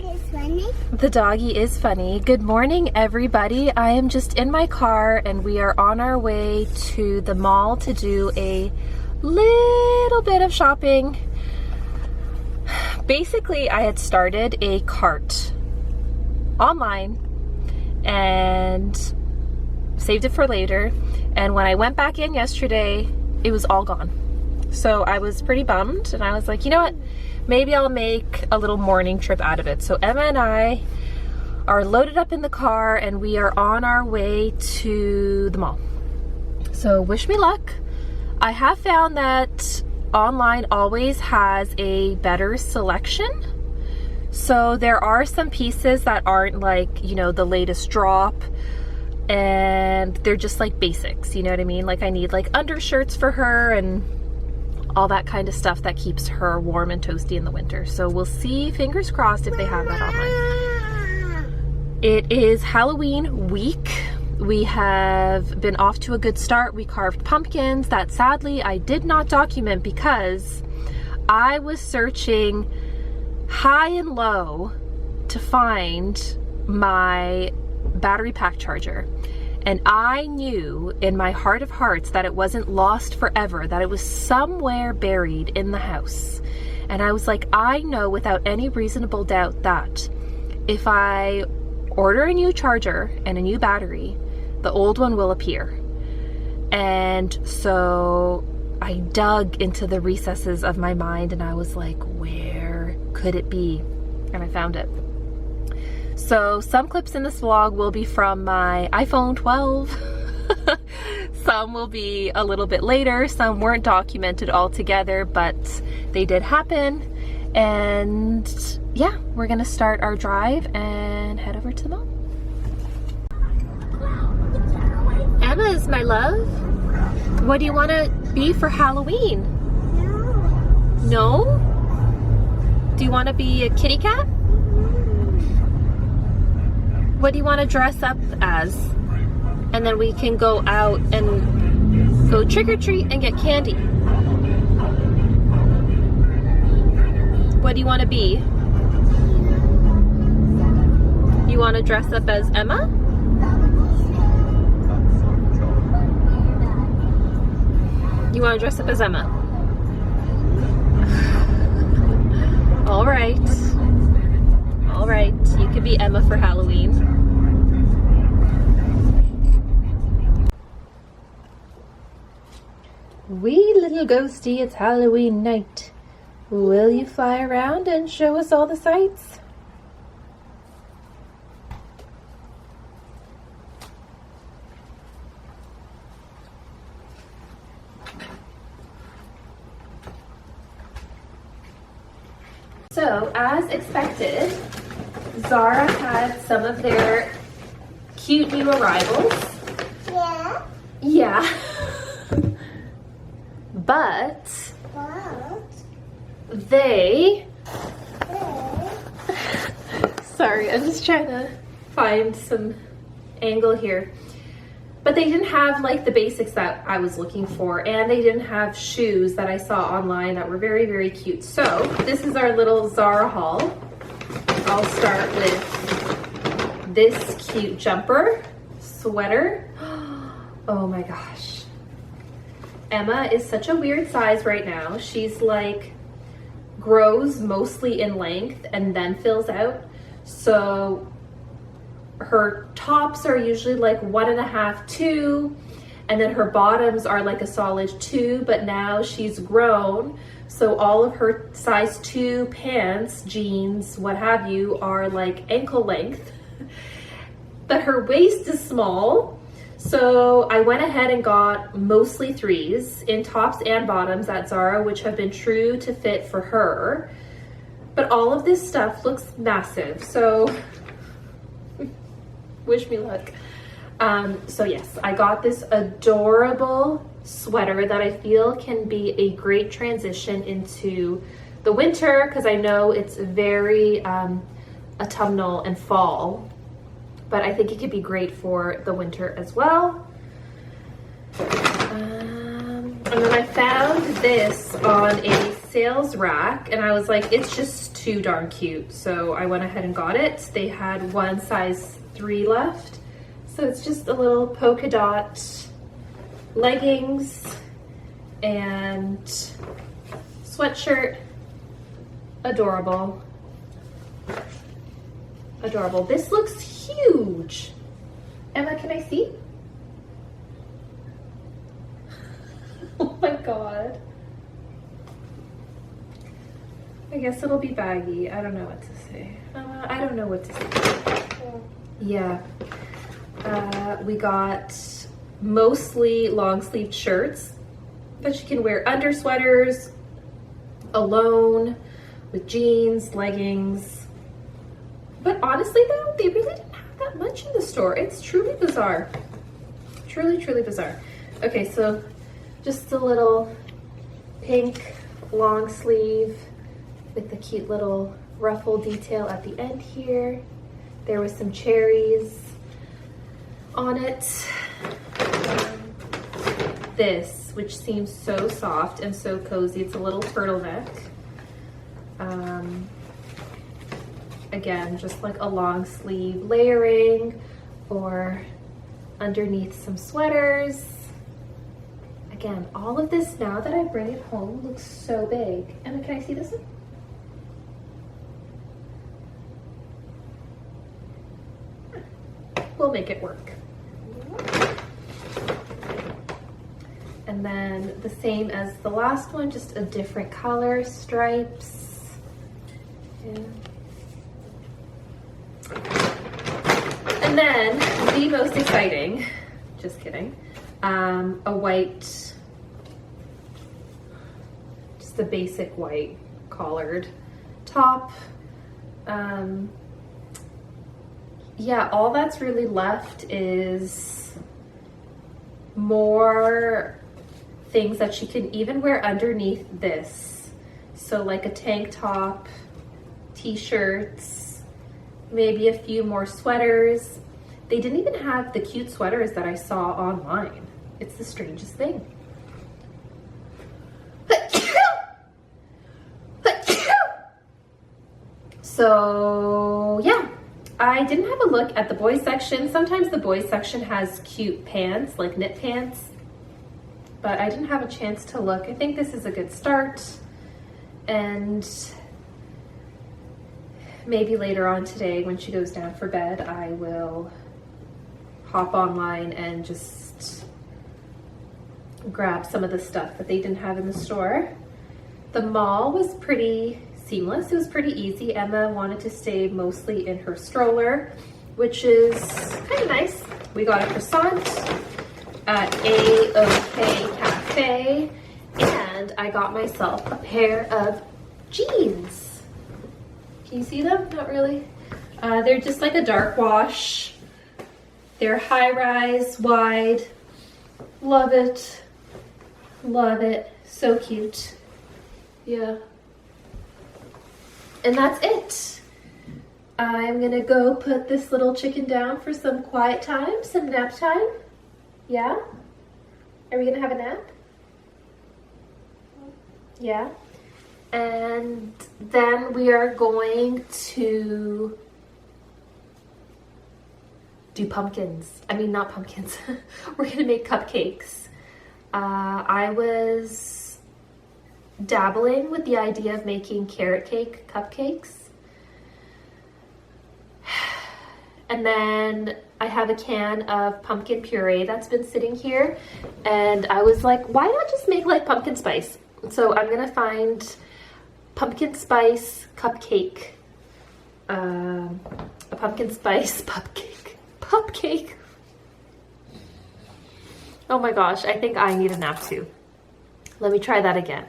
is funny. The doggy is funny. Good morning, everybody. I am just in my car and we are on our way to the mall to do a little bit of shopping. Basically, I had started a cart online and saved it for later. And when I went back in yesterday, it was all gone. So I was pretty bummed and I was like, you know what? Maybe I'll make a little morning trip out of it. So Emma and I are loaded up in the car and we are on our way to the mall. So wish me luck. I have found that online always has a better selection. So there are some pieces that aren't like, you know, the latest drop, and they're just like basics, you know what I mean? Like I need like undershirts for her and all that kind of stuff that keeps her warm and toasty in the winter. So we'll see, fingers crossed, if they have that online. It is Halloween week. We have been off to a good start. We carved pumpkins that sadly I did not document because I was searching high and low to find my battery pack charger. And I knew in my heart of hearts that it wasn't lost forever, that it was somewhere buried in the house. And I was like, I know without any reasonable doubt that if I order a new charger and a new battery, the old one will appear. And so I dug into the recesses of my mind and I was like, where could it be? And I found it. So some clips in this vlog will be from my iPhone 12. Some will be a little bit later. Some weren't documented altogether, but they did happen. And yeah, we're gonna start our drive and head over to the mall. Emma's my love. What do you want to be for Halloween? No? No? Do you want to be a kitty cat? What do you want to dress up as? And then we can go out and go trick or treat and get candy. What do you want to be? You want to dress up as Emma? You want to dress up as Emma? All right. All right, you could be Emma for Halloween. Wee little ghosty, it's Halloween night. Will you fly around and show us all the sights? So, as expected, Zara had some of their cute new arrivals. Yeah. Yeah. But they... Sorry, I'm just trying to find some angle here. But they didn't have like the basics that I was looking for, and they didn't have shoes that I saw online that were very, very cute. So this is our little Zara haul. I'll start with this cute jumper, sweater. Oh my gosh. Emma is such a weird size right now. She's like, grows mostly in length and then fills out. So her tops are usually like 1.5, 2, and then her bottoms are like a solid 2, but now she's grown. So all of her size 2 pants, jeans, what have you, are like ankle length, but her waist is small. So I went ahead and got mostly 3s in tops and bottoms at Zara, which have been true to fit for her. But all of this stuff looks massive. So wish me luck. So yes, I got this adorable sweater that I feel can be a great transition into the winter, because I know it's very autumnal and fall, but I think it could be great for the winter as well. And then I found this on a sales rack and I was like, it's just too darn cute. So I went ahead and got it. They had one size 3 left. So it's just a little polka dot leggings and sweatshirt. Adorable. Adorable. This looks huge. Emma, can I see? Oh my god. I guess it'll be baggy. I don't know what to say. I don't know what to say. Yeah. We got mostly long sleeved shirts that you can wear under sweaters, alone, with jeans, leggings. But honestly though, they really didn't have that much in the store. It's truly bizarre. Truly, truly bizarre. Okay, so just a little pink long sleeve with the cute little ruffle detail at the end here. There was some cherries on it. This, which seems so soft and so cozy. It's a little turtleneck. Again, just like a long sleeve layering or underneath some sweaters. Again, all of this, now that I bring it home, looks so big. Emma, can I see this one? We'll make it work. And then the same as the last one, just a different color, stripes. Yeah. And then the most exciting, just kidding, a white, just a basic white collared top. Yeah, all that's really left is more things that she can even wear underneath this. So like a tank top, t-shirts, maybe a few more sweaters. They didn't even have the cute sweaters that I saw online. It's the strangest thing. So yeah, I didn't have a look at the boys section. Sometimes the boys section has cute pants, like knit pants, but I didn't have a chance to look. I think this is a good start, and maybe later on today when she goes down for bed, I will hop online and just grab some of the stuff that they didn't have in the store. The mall was pretty seamless. It was pretty easy. Emma wanted to stay mostly in her stroller, which is kind of nice. We got a croissant at A-OK Cafe, and I got myself a pair of jeans. Can you see them? Not really. They're just like a dark wash. They're high-rise, wide. Love it. Love it. So cute. Yeah. And that's it. I'm gonna go put this little chicken down for some quiet time, some nap time. Yeah? Are we gonna have a nap? Yeah. And then we are going to do pumpkins. I mean, not pumpkins. We're gonna make cupcakes. I was dabbling with the idea of making carrot cake cupcakes. And then I have a can of pumpkin puree that's been sitting here, and I was like, why not just make like pumpkin spice? So I'm gonna find pumpkin spice cupcake, a pumpkin spice cupcake. Oh my gosh, I think I need a nap too. Let me try that again.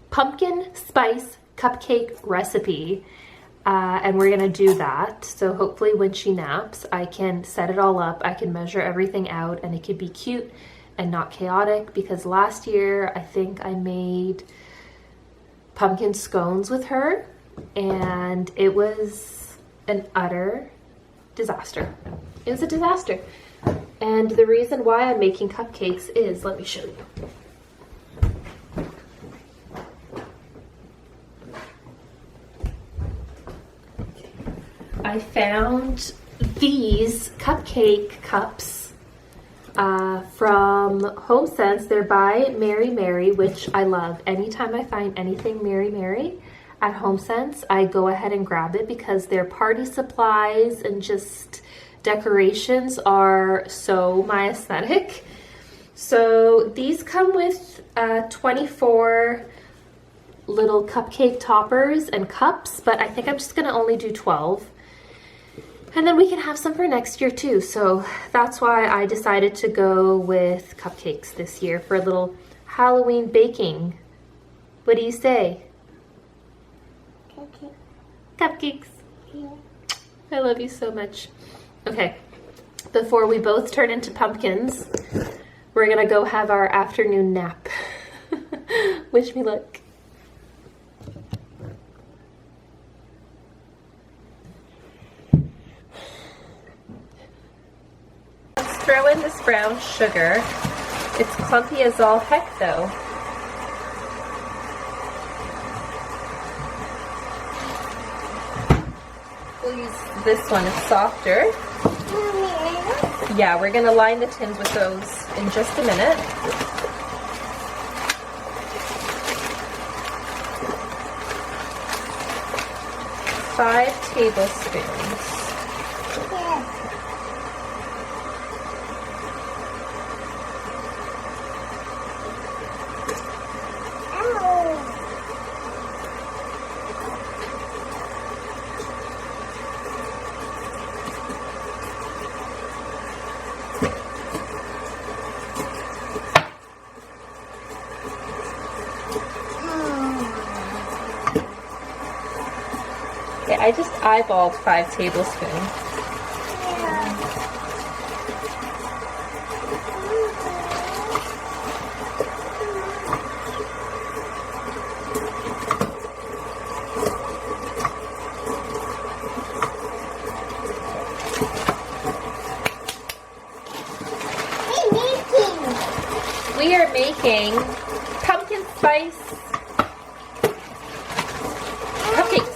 Pumpkin spice cupcake recipe, and we're gonna do that. So hopefully when she naps, I can set it all up, I can measure everything out, and it could be cute and not chaotic, because last year I think I made pumpkin scones with her and it was an utter disaster. It was a disaster. And the reason why I'm making cupcakes is, let me show you. I found these cupcake cups from HomeSense. They're by Mary Mary, which I love. Anytime I find anything Mary Mary at HomeSense, I go ahead and grab it because their party supplies and just decorations are so my aesthetic. So these come with 24 little cupcake toppers and cups, but I think I'm just gonna only do 12. And then we can have some for next year too. So that's why I decided to go with cupcakes this year for a little Halloween baking. What do you say? Cupcake. Cupcakes. Yeah. I love you so much. Okay, before we both turn into pumpkins, we're gonna go have our afternoon nap. Wish me luck. Let's throw in this brown sugar. It's clumpy as all heck though. We'll use this one, it's softer. Yeah, we're gonna line the tins with those in just a minute. Five tablespoons. Okay, I just eyeballed 5 tablespoons. We are making pumpkin spice cupcakes.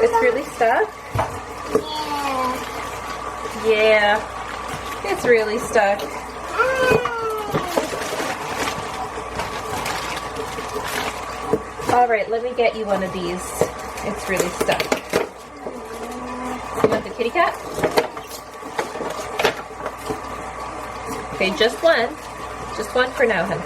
It's really stuck? Yeah, it's really stuck. All right, let me get you one of these. It's really stuck. You want the kitty cat? Okay, just one. Just one for now, hun.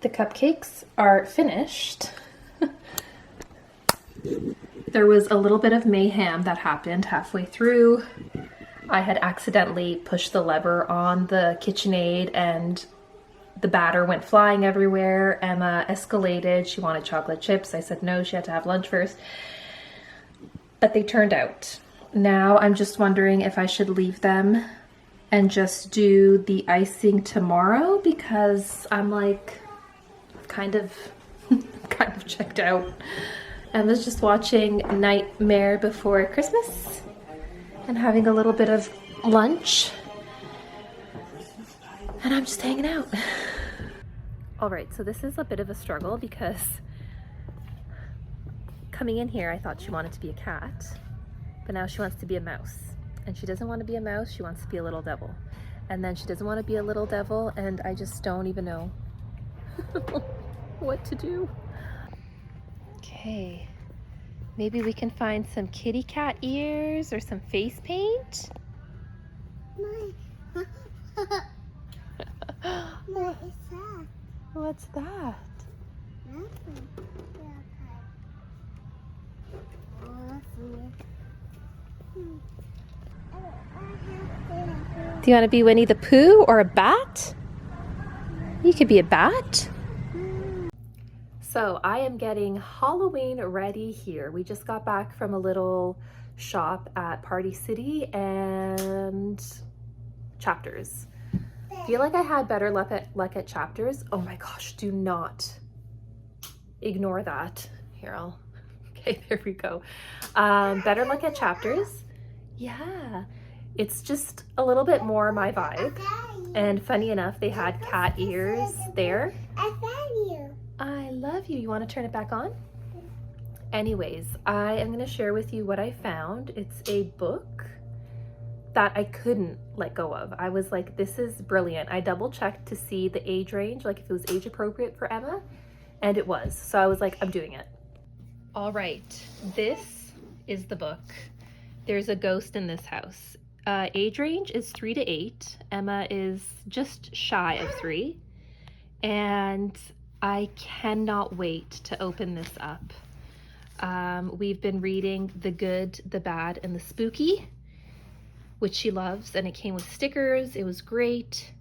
The cupcakes are finished. There was a little bit of mayhem that happened halfway through. I had accidentally pushed the lever on the KitchenAid and the batter went flying everywhere. Emma escalated. She wanted chocolate chips. I said no, she had to have lunch first. But they turned out. Now I'm just wondering if I should leave them and just do the icing tomorrow, because I'm like kind of checked out. Emma's just watching Nightmare Before Christmas and having a little bit of lunch. And I'm just hanging out. All right, so this is a bit of a struggle because coming in here, I thought she wanted to be a cat, but now she wants to be a mouse. And she doesn't want to be a mouse, she wants to be a little devil. And then she doesn't want to be a little devil, and I just don't even know what to do. Okay, maybe we can find some kitty cat ears or some face paint. What is that? What's that? Nothing. Do you want to be Winnie the Pooh or a bat? You could be a bat. So I am getting Halloween ready here. We just got back from a little shop at Party City and Chapters. I feel like I had better luck at Chapters. Oh my gosh, do not ignore that. Here, okay, there we go. Better luck at Chapters. Yeah, it's just a little bit more my vibe. And funny enough, they had cat ears there. I found you. I love you. You want to turn it back on? Anyways, I am going to share with you what I found. It's a book that I couldn't let go of. I was like, this is brilliant. I double checked to see the age range, like if it was age appropriate for Emma, and it was. So I was like, I'm doing it. All right, this is the book. There's a ghost in this house. Age range is 3 to 8. Emma is just shy of 3. And I cannot wait to open this up. We've been reading The Good, the Bad, and the Spooky, which she loves, and it came with stickers. It was great.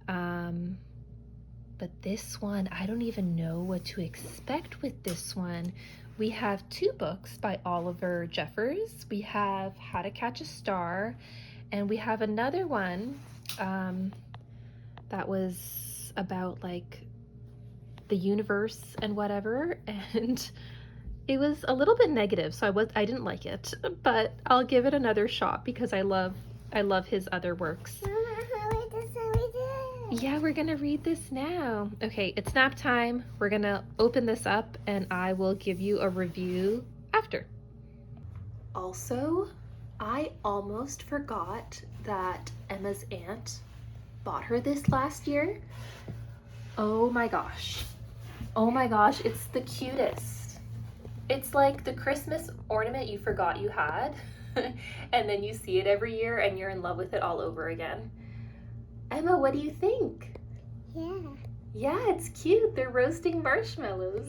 But this one, I don't even know what to expect with this one. We have 2 books by Oliver Jeffers. We have How to Catch a Star, and we have another one that was about like the universe and whatever, and it was a little bit negative, so I didn't like it, but I'll give it another shot because I love his other works. Yeah, we're gonna read this now. Okay, it's nap time. We're gonna open this up and I will give you a review after. Also, I almost forgot that Emma's aunt bought her this last year. Oh my gosh. Oh my gosh, it's the cutest. It's like the Christmas ornament you forgot you had and then you see it every year and you're in love with it all over again. Emma, what do you think? Yeah. Yeah, it's cute. They're roasting marshmallows.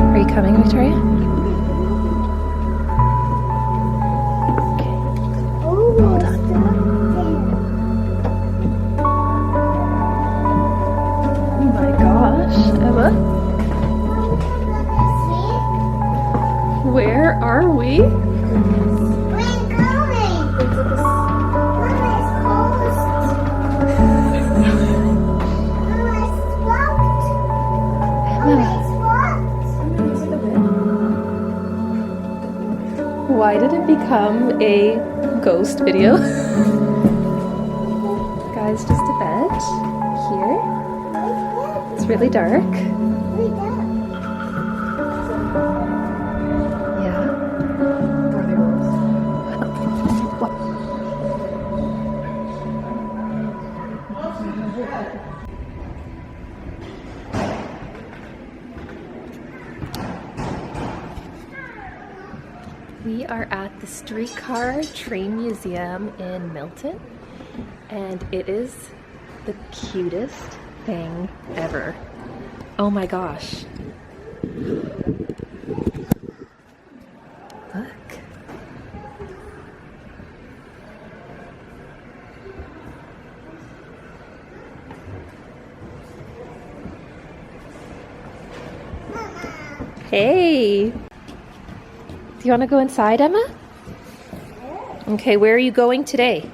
Are you coming, Victoria? Hold on. Oh my gosh, Emma. Ready? We're going. Mama is closed. Mama is locked. Why did it become a ghost video? Guys, just a bed here. It's really dark. Yeah. We are at the Streetcar Train Museum in Milton, and it is the cutest thing ever. Oh my gosh. Look. Hey. Do you want to go inside, Emma? Okay, where are you going today?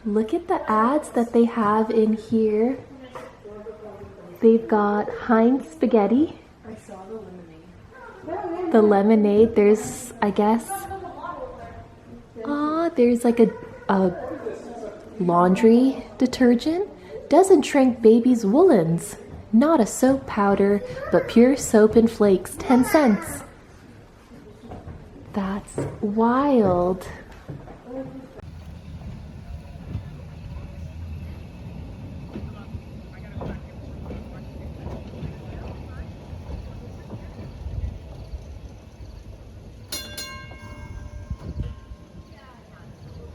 Look at the ads that they have in here. They've got Heinz spaghetti. I saw the lemonade. The lemonade, there's, I guess, there's like a laundry detergent. Doesn't shrink baby's woolens. Not a soap powder, but pure soap and flakes, 10 cents. That's wild.